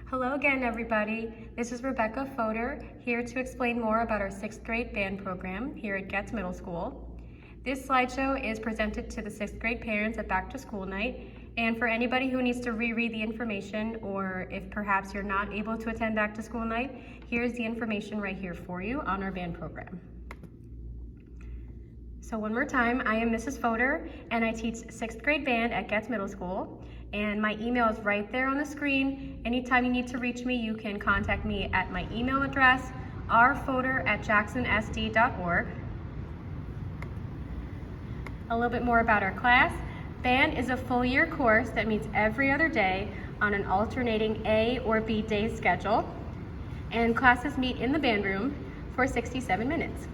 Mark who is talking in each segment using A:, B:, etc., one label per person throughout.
A: Hello again, everybody. This is Rebecca Fodor, here to explain more about our 6th grade band program here at Goetz Middle School. This slideshow is presented to the 6th grade parents at Back to School Night, and for anybody who needs to reread the information, or if perhaps you're not able to attend Back to School Night, here's the information right here for you on our band program. So one more time, I am Mrs. Fodor, and I teach 6th grade band at Goetz Middle School. And my email is right there on the screen. Anytime you need to reach me, you can contact me at my email address, rfodor@jacksonsd.org. A little bit more about our class. Band is a full year course that meets every other day on an alternating A or B day schedule. And classes meet in the band room for 67 minutes.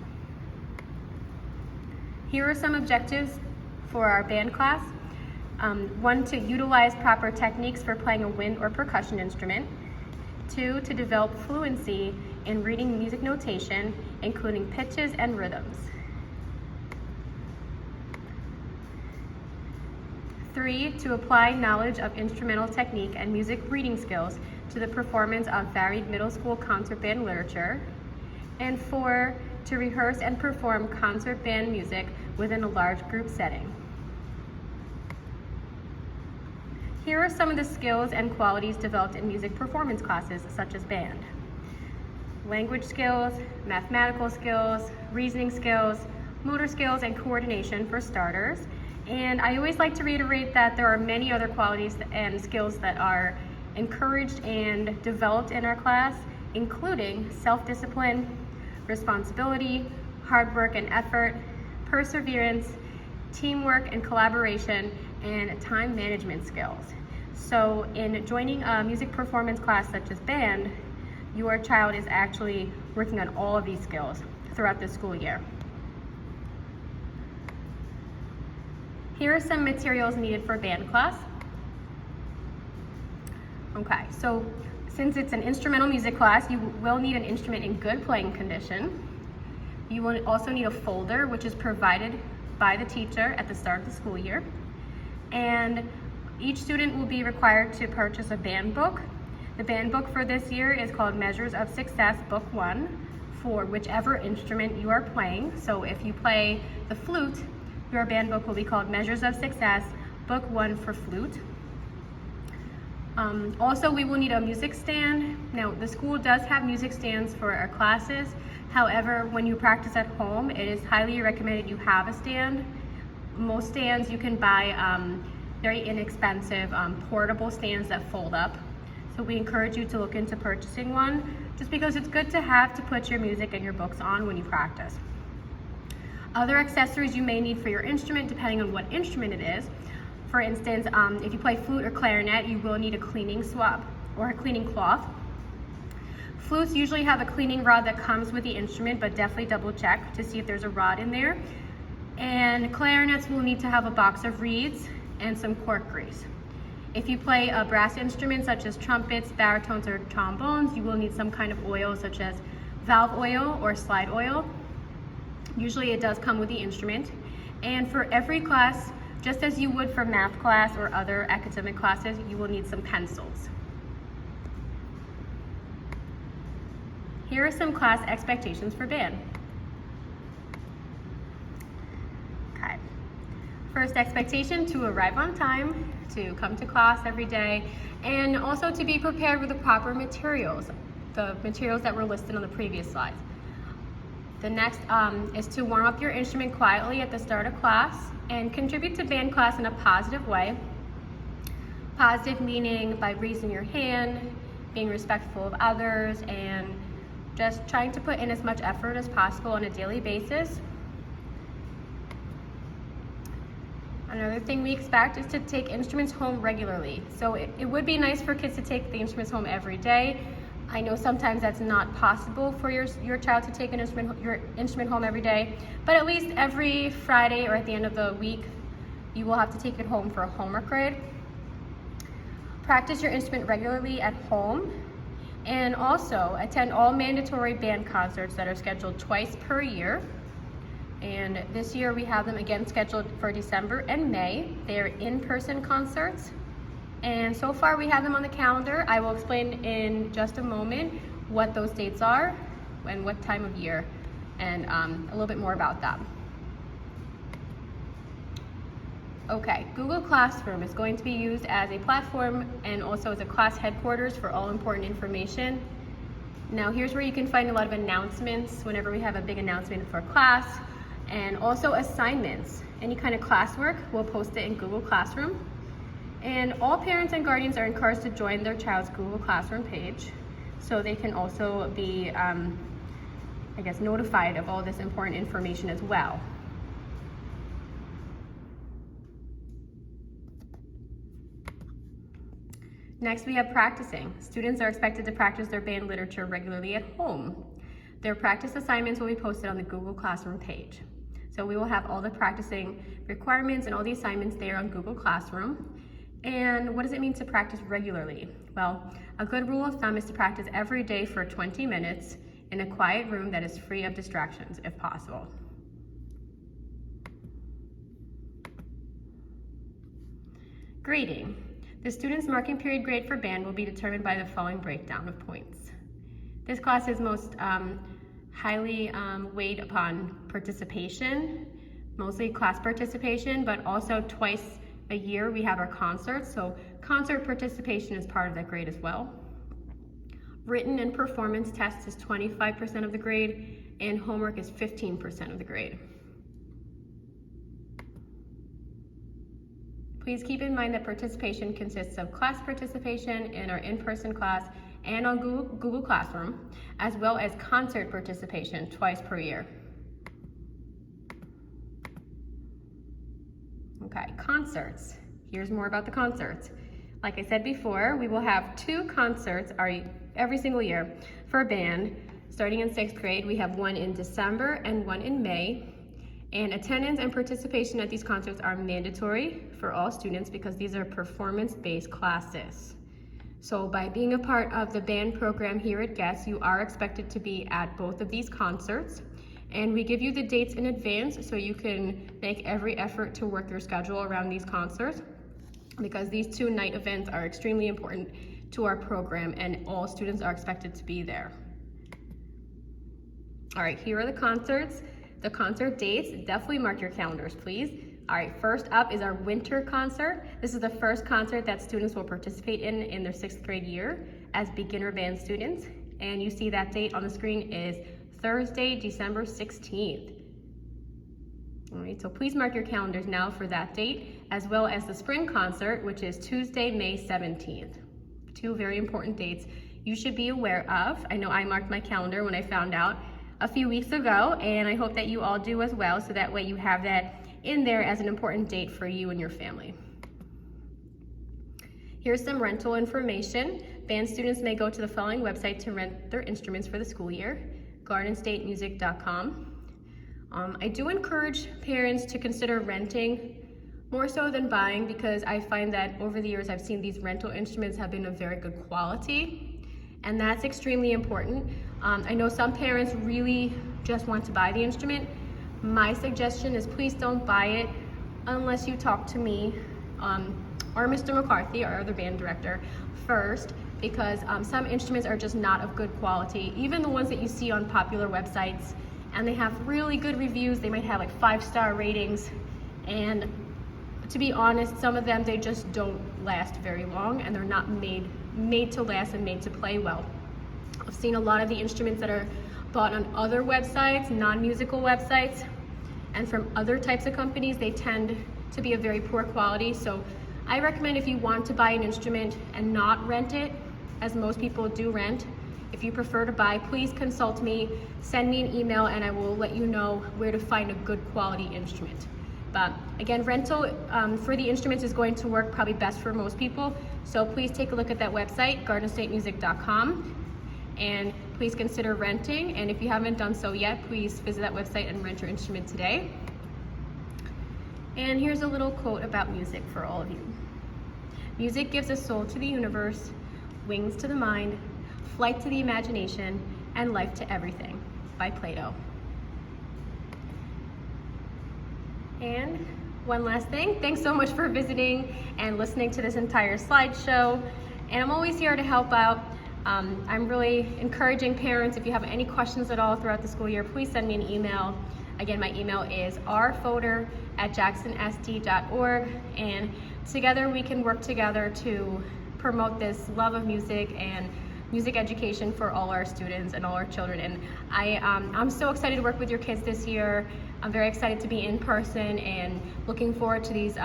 A: Here are some objectives for our band class. 1, to utilize proper techniques for playing a wind or percussion instrument. 2, to develop fluency in reading music notation, including pitches and rhythms. 3, to apply knowledge of instrumental technique and music reading skills to the performance of varied middle school concert band literature. And 4, to rehearse and perform concert band music within a large group setting. Here are some of the skills and qualities developed in music performance classes such as band. Language skills, mathematical skills, reasoning skills, motor skills, and coordination for starters. And I always like to reiterate that there are many other qualities and skills that are encouraged and developed in our class, including self-discipline, responsibility, hard work and effort, perseverance, teamwork and collaboration, and time management skills. So in joining a music performance class such as band, your child is actually working on all of these skills throughout the school year. Here are some materials needed for band class. Okay, so since it's an instrumental music class, you will need an instrument in good playing condition. You will also need a folder, which is provided by the teacher at the start of the school year. And each student will be required to purchase a band book. The band book for this year is called Measures of Success Book 1 for whichever instrument you are playing. So if you play the flute, your band book will be called Measures of Success Book 1 for flute. Also, we will need a music stand. Now, the school does have music stands for our classes. However, when you practice at home, it is highly recommended you have a stand. Most stands you can buy very inexpensive portable stands that fold up. So we encourage you to look into purchasing one, just because it's good to have to put your music and your books on when you practice. Other accessories you may need for your instrument, depending on what instrument it is. For instance, if you play flute or clarinet, you will need a cleaning swab or a cleaning cloth. Flutes usually have a cleaning rod that comes with the instrument, but definitely double check to see if there's a rod in there. And clarinets will need to have a box of reeds and some cork grease. If you play a brass instrument such as trumpets, baritones, or trombones, you will need some kind of oil such as valve oil or slide oil. Usually it does come with the instrument. And for every class, just as you would for math class or other academic classes, you will need some pencils. Here are some class expectations for band. Okay. First expectation, to arrive on time, to come to class every day, and also to be prepared with the proper materials, the materials that were listed on the previous slides. The next is to warm up your instrument quietly at the start of class and contribute to band class in a positive way. Positive meaning by raising your hand, being respectful of others, and just trying to put in as much effort as possible on a daily basis. Another thing we expect is to take instruments home regularly. So it would be nice for kids to take the instruments home every day. I know sometimes that's not possible for your child to take your instrument home every day, but at least every Friday or at the end of the week, you will have to take it home for a homework grade. Practice your instrument regularly at home, and also attend all mandatory band concerts that are scheduled twice per year. And this year we have them again scheduled for December and May. They are in-person concerts. And so far we have them on the calendar. I will explain in just a moment what those dates are and what time of year, and a little bit more about them. Okay, Google Classroom is going to be used as a platform and also as a class headquarters for all important information. Now here's where you can find a lot of announcements whenever we have a big announcement for class, and also assignments. Any kind of classwork, we'll post it in Google Classroom. And all parents and guardians are encouraged to join their child's Google Classroom page, so they can also be, notified of all this important information as well. Next, we have practicing. Students are expected to practice their band literature regularly at home. Their practice assignments will be posted on the Google Classroom page. So we will have all the practicing requirements and all the assignments there on Google Classroom. And what does it mean to practice regularly? Well, a good rule of thumb is to practice every day for 20 minutes in a quiet room that is free of distractions, if possible. Grading. The student's marking period grade for band will be determined by the following breakdown of points. This class is most highly weighed upon participation, mostly class participation, but also twice a year we have our concerts, so concert participation is part of that grade as well. Written and performance tests is 25% of the grade, and homework is 15% of the grade. Please keep in mind that participation consists of class participation in our in-person class and on Google Classroom, as well as concert participation twice per year. Okay, concerts. Here's more about the concerts. Like I said before, we will have 2 concerts every single year for a band. Starting in 6th grade, we have one in December and one in May. And attendance and participation at these concerts are mandatory for all students because these are performance-based classes. So by being a part of the band program here at Goetz, you are expected to be at both of these concerts. And we give you the dates in advance so you can make every effort to work your schedule around these concerts, because these 2 night events are extremely important to our program and all students are expected to be there. All right, here are the concerts. The concert dates, definitely mark your calendars, please. All right, first up is our winter concert. This is the first concert that students will participate in their 6th grade year as beginner band students. And you see that date on the screen is Thursday, December 16th. All right, so please mark your calendars now for that date, as well as the spring concert, which is Tuesday, May 17th. 2 very important dates you should be aware of. I know I marked my calendar when I found out a few weeks ago, and I hope that you all do as well, so that way you have that in there as an important date for you and your family. Here's some rental information. Band students may go to the following website to rent their instruments for the school year: gardenstatemusic.com. I do encourage parents to consider renting more so than buying, because I find that over the years I've seen these rental instruments have been of very good quality, and that's extremely important. I know some parents really just want to buy the instrument. My suggestion is please don't buy it unless you talk to me or Mr. McCarthy, our other band director, first, because some instruments are just not of good quality. Even the ones that you see on popular websites, and they have really good reviews. They might have like 5-star ratings, and to be honest, some of them, they just don't last very long, and they're not made to last and made to play well. I've seen a lot of the instruments that are bought on other websites, non-musical websites, and from other types of companies, they tend to be of very poor quality. So I recommend, if you want to buy an instrument and not rent it, as most people do rent, if you prefer to buy, please consult me, send me an email, and I will let you know where to find a good quality instrument. But again, rental for the instruments is going to work probably best for most people. So please take a look at that website, gardenstatemusic.com, and please consider renting. And if you haven't done so yet, please visit that website and rent your instrument today. And here's a little quote about music for all of you. Music gives a soul to the universe, wings to the mind, flight to the imagination, and life to everything, by Plato. And One last thing, thanks so much for visiting and listening to this entire slideshow. And I'm always here to help out. I'm really encouraging parents, if you have any questions at all throughout the school year, please send me an email. Again, my email is rfoder@jacksonsd.org, and together we can work together to promote this love of music and music education for all our students and all our children. And I'm so excited to work with your kids this year. I'm very excited to be in person and looking forward to these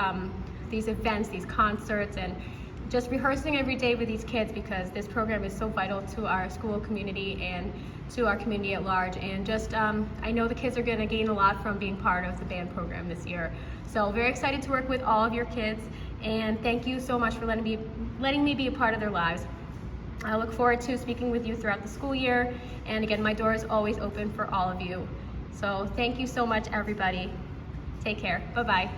A: events, these concerts, and just rehearsing every day with these kids, because this program is so vital to our school community and to our community at large. And just, I know the kids are gonna gain a lot from being part of the band program this year. So very excited to work with all of your kids, and thank you so much for letting me be a part of their lives. I look forward to speaking with you throughout the school year, and again, my door is always open for all of you. So thank you so much, everybody. Take care. Bye-bye.